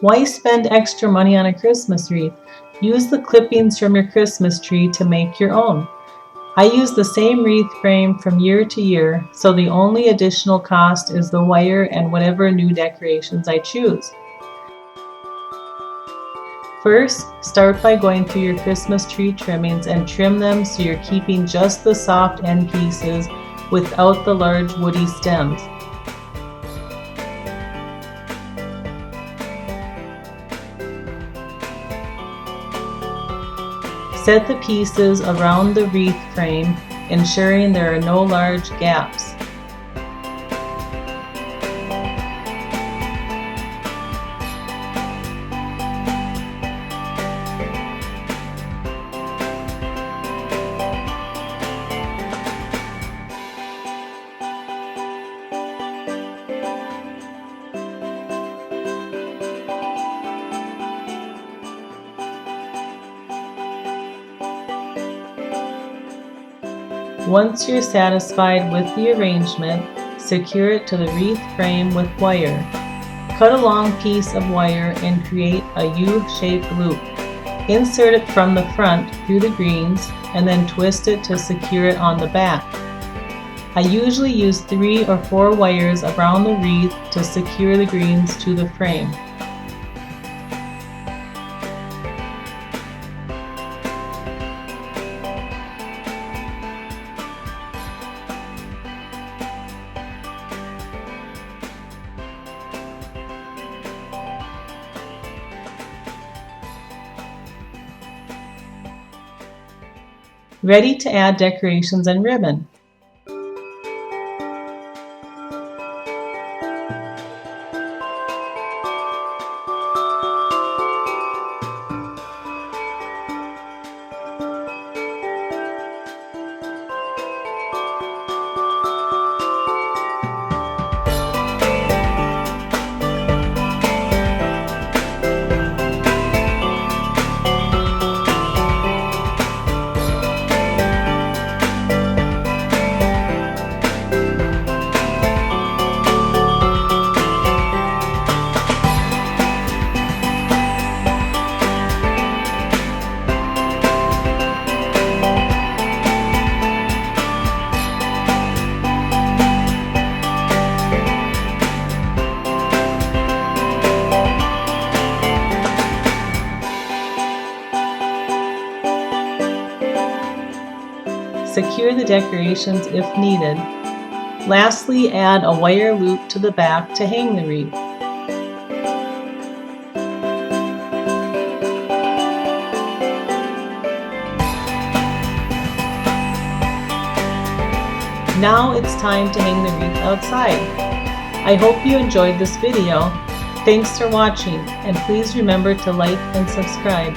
Why spend extra money on a Christmas wreath? Use the clippings from your Christmas tree to make your own. I use the same wreath frame from year to year, so the only additional cost is the wire and whatever new decorations I choose. First, start by going through your Christmas tree trimmings and trim them so you're keeping just the soft end pieces without the large woody stems. Set the pieces around the wreath frame, ensuring there are no large gaps. Once you're satisfied with the arrangement, secure it to the wreath frame with wire. Cut a long piece of wire and create a U-shaped loop. Insert it from the front through the greens and then twist it to secure it on the back. I usually use 3 or 4 wires around the wreath to secure the greens to the frame. Ready to add decorations and ribbon. Secure the decorations if needed. Lastly, add a wire loop to the back to hang the wreath. Now it's time to hang the wreath outside. I hope you enjoyed this video. Thanks for watching, and please remember to like and subscribe.